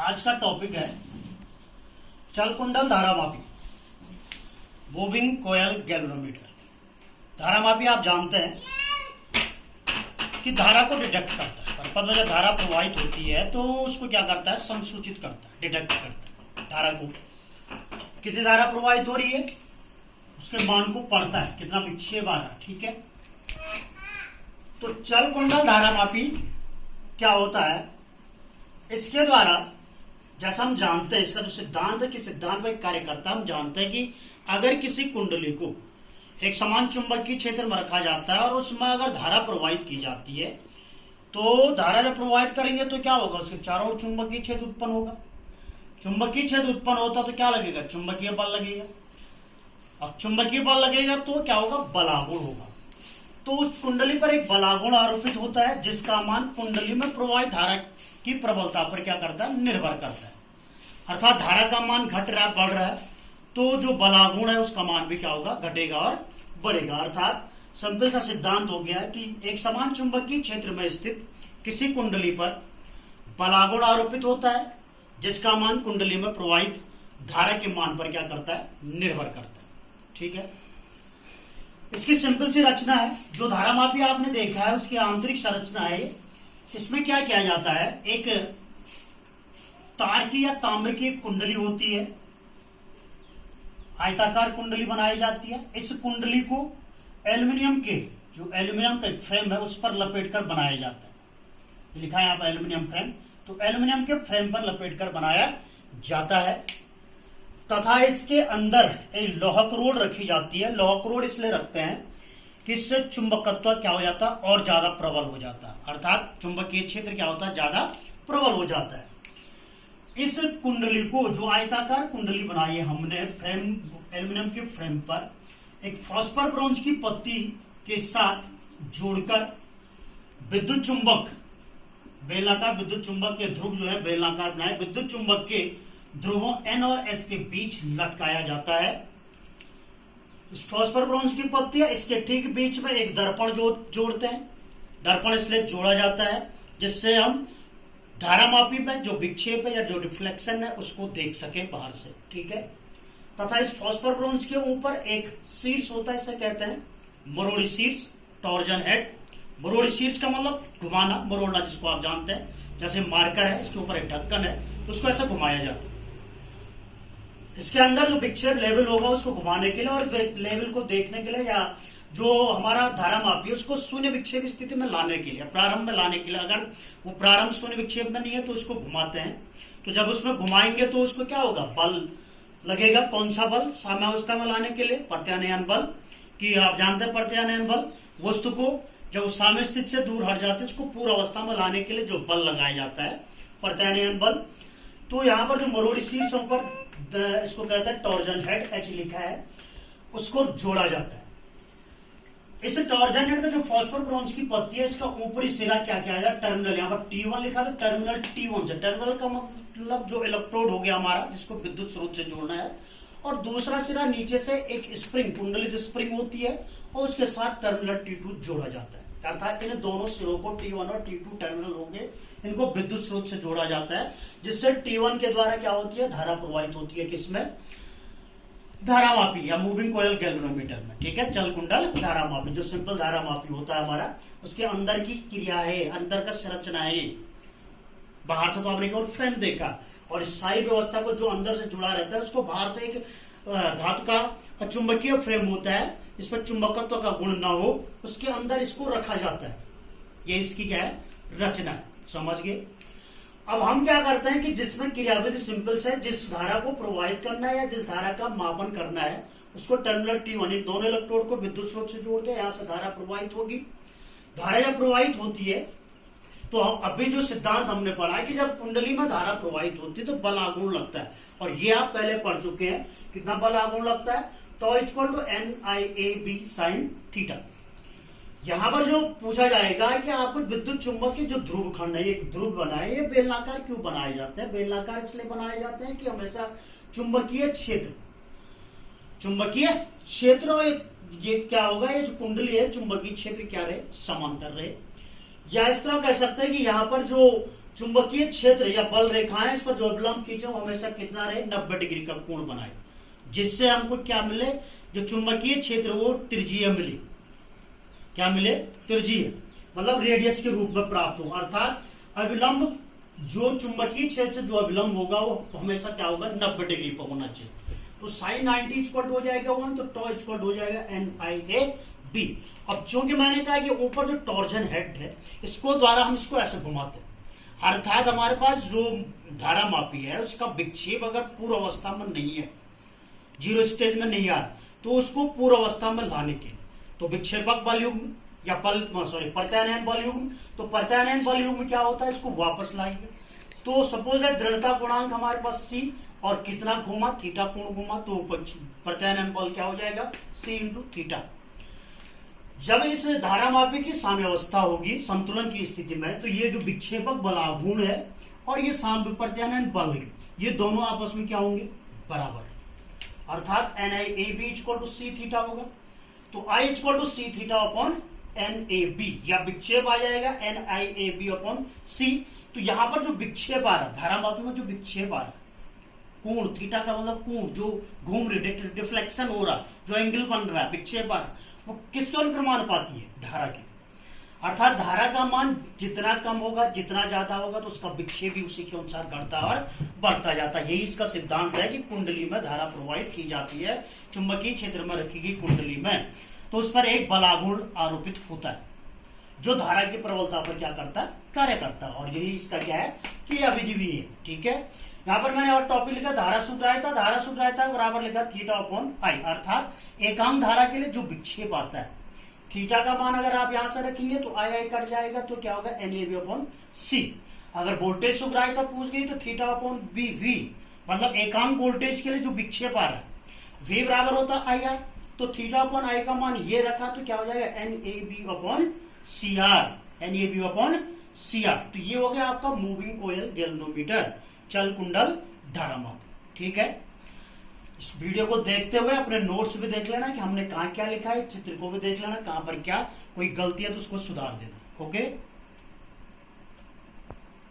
आज का टॉपिक है चल कुंडल धारामापी, मूविंग कोयल गैल्वेनोमीटर। धारामापी आप जानते हैं कि धारा को डिटेक्ट करता है। परिपथ में जब धारा प्रवाहित होती है तो उसको क्या करता है, संसूचित करता है, डिटेक्ट करता है। धारा को कितनी धारा प्रवाहित हो रही है उसके मान को पढ़ता है, कितना विक्षेप आ रहा है। ठीक है, तो चल कुंडल धारामापी क्या होता है, इसके द्वारा जैसा हम जानते हैं, इसका जो सिद्धांत है कि सिद्धांत में कार्य करता है, हम जानते हैं कि अगर किसी कुंडली को एक समान चुंबकीय क्षेत्र में रखा जाता है और उसमें अगर धारा प्रवाहित की जाती है तो धारा जब प्रवाहित करेंगे तो क्या होगा, उसके चारों ओर चुंबकीय क्षेत्र उत्पन्न होगा। चुंबकीय क्षेत्र उत्पन्न होता तो क्या लगेगा, चुंबकीय बल लगेगा, और चुंबकीय बल लगेगा तो क्या होगा, बलागुण होगा। तो उस कुंडली पर एक बलागुण आरोपित होता है जिसका मान कुंडली में प्रवाहित धारा की प्रबलता पर क्या करता है, निर्भर करता है। अर्थात धारा का मान घट रहा है, बढ़ रहा है, तो जो बलागुण है उसका मान भी क्या होगा, घटेगा और बढ़ेगा। अर्थात सिंपल सा सिद्धांत हो गया कि एक समान चुंबकीय क्षेत्र में स्थित किसी कुंडली पर बलागुण आरोपित होता है जिसका मान कुंडली में प्रवाहित धारा के मान पर क्या करता है, निर्भर करता है। ठीक है, इसकी सिंपल सी रचना है। जो धारामापी आपने देखा है उसकी आंतरिक संरचना है। इसमें क्या किया जाता है, एक तार की या तांबे की कुंडली होती है, आयताकार कुंडली बनाई जाती है। इस कुंडली को एल्युमिनियम के, जो एल्युमिनियम का फ्रेम है उस पर लपेटकर बनाया जाता है। लिखा है यहाँ पर एल्युमिनियम फ्रेम, तो एल्युमिनियम के फ्रेम पर लपेटकर बनाया जाता है तथा इसके अंदर एक लोहक रोड रखी जाती है। लोहक रोड इसलिए रखते हैं कि इससे चुंबकत्व क्या हो जाता है, और ज्यादा प्रबल हो जाता है। अर्थात चुंबकीय क्षेत्र क्या होता है, ज्यादा प्रबल हो जाता है। इस कुंडली को, जो आयताकार कुंडली बनाई है हमने फ्रेम, एल्युमिनियम के फ्रेम पर एक फास्फर ब्रोंज की पत्ती के साथ जोड़कर विद्युत चुंबक, बेलनाकार विद्युत चुंबक के ध्रुव जो है बेलनाकार बनाए, विद्युत चुंबक के ध्रुवों N और S के बीच लटकाया जाता है। इस फास्फर ब्रोंज की पत्ती है, इसके ठीक बीच में एक दर्पण जोड़ते हैं। दर्पण इसलिए जोड़ा जाता है जिससे हम धारामापी में जो विक्षेप है या जो रिफ्लेक्शन है उसको देख सके बाहर से। ठीक है, तथा इस फास्फर ब्रोंज के ऊपर एक शीर्ष होता है, इसे कहते हैं मरोड़ी शीर्ष, टॉर्जन हेड। मरोड़ी शीर्ष का मतलब घुमाना, मरोड़ना, जिसको आप जानते हैं। जैसे मार्कर है, इसके ऊपर एक ढक्कन है, तो उसको ऐसे घुमाया जाता है। इसके अंदर जो विक्षेप लेवल होगा उसको घुमाने के लिए और लेवल को देखने के लिए, या जो हमारा धारामापी है उसको शून्य विक्षेप स्थिति में लाने के लिए, प्रारंभ में लाने के लिए, अगर वो प्रारंभ शून्य विक्षेप में नहीं है तो उसको घुमाते हैं। तो जब उसमें घुमाएंगे तो उसको क्या होगा, बल लगेगा। कौन सा बल, साम्यावस्था में लाने के लिए प्रत्यानयन बल, कि आप जानते हैं प्रत्यानयन बल, वस्तु को जब साम्य स्थिति से दूर हट जाते हैं उसको पूर्व अवस्था में लाने के लिए जो बल लगाया जाता है, प्रत्यानयन बल। तो यहाँ पर जो मरोड़ी शीर्ष पर इसको कहते हैं टॉर्जन हेड, H लिखा है, उसको जोड़ा जाता है। इस टॉर्जन हेड का जो फास्फर ब्रोंज की पत्ती है, इसका ऊपरी सिरा क्या क्या है, टर्मिनल, यहाँ पर T1 लिखा था, टर्मिनल T1 से, टर्मिनल का मतलब जो इलेक्ट्रोड हो गया हमारा जिसको विद्युत स्रोत से जोड़ना है, और दूसरा सिरा नीचे से एक स्प्रिंग, कुंडलित स्प्रिंग होती है, और उसके साथ टर्मिनल T2 जोड़ा जाता है। अर्थात इन दोनों सिरों को T1 और T2 टर्मिनल होंगे, इनको विद्युत स्रोत से जोड़ा जाता है, जिससे T1 के द्वारा क्या होती है, धारा प्रवाहित होती है। किसमें, धारामापी या मूविंग कोयल गैल्वेनोमीटर में। ठीक है, चल कुंडल धारामापी, जो सिंपल धारामापी होता है हमारा, उसके अंदर की क्रिया है, अंदर का संरचना है। बाहर से तो आपने केवल फ्रेम देखा, और इस सारी व्यवस्था को जो अंदर से जुड़ा रहता है उसको बाहर से एक धातु का चुंबकीय फ्रेम होता है, इस पर चुंबकत्व का गुण न हो, उसके अंदर इसको रखा जाता है। ये इसकी क्या है, रचना है। समझ गए। अब हम क्या करते हैं कि जिसमें क्रियाविधि सिंपल से, जिस धारा को प्रवाहित करना है या जिस धारा का मापन करना है उसको टर्मिनल T1, दोनों इलेक्ट्रोड को विद्युत स्रोत से जोड़ दे, यहां से धारा प्रवाहित होगी। धारा जब प्रवाहित होती है तो अभी जो सिद्धांत हमने पढ़ा है कि जब कुंडली में धारा प्रवाहित होती है तो बलागुण लगता है, और ये आप पहले पढ़ चुके हैं। कितना बलागुण लगता है, tau equal to NIAB sin theta. यहां पर जो पूछा जाएगा कि आपको विद्युत चुंबक के जो ध्रुव खंड है, एक ध्रुव बनाए, ये बेलनाकार क्यों बनाए जाते हैं। बेलनाकार इसलिए बनाए जाते हैं कि हमेशा चुंबकीय क्षेत्र ये क्या होगा, ये जो कुंडली है चुंबकीय क्षेत्र क्या रहे, समांतर रहे। या इस तरह कह सकते हैं कि यहाँ पर जो चुंबकीय क्षेत्र या बल रेखाएं, इस पर जो अभिलंब खींचे वो हमेशा कितना रहे, 90 डिग्री का कोण बनाए, जिससे हमको क्या मिले, जो चुंबकीय क्षेत्र वो त्रिज्यीय मिले। क्या मिले, त्रिज्यीय, मतलब रेडियस के रूप में प्राप्त हो। अर्थात अभिलंब, जो चुंबकीय क्षेत्र से जो अभिलंब होगा वो हमेशा क्या होगा, 90 डिग्री पर होना चाहिए। तो साइन 90 इक्वल हो जाएगा 1, तो टॉ इक्वल हो जाएगा NIAB। अब चूंकि मैंने कहा कि ऊपर जो टॉर्जन हेड है, इसको द्वारा हम इसको ऐसे घुमाते हैं, अर्थात हमारे पास जो धारा मापी है उसका विक्षेप अगर पूर्व अवस्था में नहीं है, जीरो स्टेज में नहीं आ रहा, तो उसको पूर्व अवस्था में लाने के तो विक्षेपक बल युग्म या प्रत्यानयन बल युग्म, तो प्रत्यानयन बल युग्म क्या होता है, इसको वापस लाएंगे। तो सपोज है दृढ़ता गुणांक हमारे पास C, और कितना घूमा, थीटा कोण घूमा, तो प्रत्यानयन बल क्या हो जाएगा, C इंटू थीटा। जब इस धारामापी की साम्यावस्था होगी, संतुलन की स्थिति में, तो ये जो विक्षेपक बल आघूर्ण है और ये प्रत्यानयन बल है, ये दोनों आपस में क्या होंगे, बराबर, अर्थात NIAB equal to C theta होगा। तो I equal to C theta upon NAB, या विक्षेप आ जाएगा NIAB अपॉन C। तो यहां पर जो विक्षेप आ रहा है, धारामापी में जो विक्षेप आ रहा है, कोण, थीटा का मतलब कोण, जो घूम रही, डिफ्लेक्शन हो रहा, जो एंगल बन रहा है, विक्षेप आ रहा, वो किसके अनुक्रमानुपाती है, धारा के। अर्थात धारा का मान जितना कम होगा, जितना ज्यादा होगा, तो उसका विक्षेप भी उसी के अनुसार घटता और बढ़ता जाता है। यही इसका सिद्धांत है कि कुंडली में धारा प्रवाहित की जाती है, चुंबकीय क्षेत्र में रखी गई कुंडली में, तो उस पर एक बलाघूर्ण आरोपित होता है, जो धारा की प्रबलता पर क्या करता है, कार्य करता है। और यही इसका क्या है, क्रियाविधि है। ठीक है, यहां पर मैंने और टॉपिक लिखा धारा सूत्रायता, धारा सूत्रायता बराबर लिखा थीटा अपॉन I, अर्थात एकांक धारा के लिए जो विक्षेप आता है, थीटा का मान अगर आप यहां से रखेंगे तो I कट जाएगा, तो क्या होगा, NAB अपॉन C। अगर वोल्टेज सूत्रायता पूछ गई तो थीटा अपॉन V, मतलब एकांक वोल्टेज के लिए जो विक्षेप आ रहा है, V बराबर होता है IR, तो थीटा अपॉन I का मान ये रखा, तो क्या हो जाएगा, NAB upon CR, NAB upon CR। तो ये हो गया आपका मूविंग कोयल गैल्वेनोमीटर, चल कुंडल धारामाप। ठीक है, इस वीडियो को देखते हुए अपने नोट्स भी देख लेना कि हमने कहां क्या लिखा है, चित्र को भी देख लेना, कहां पर क्या कोई गलती है तो उसको सुधार देना। ओके।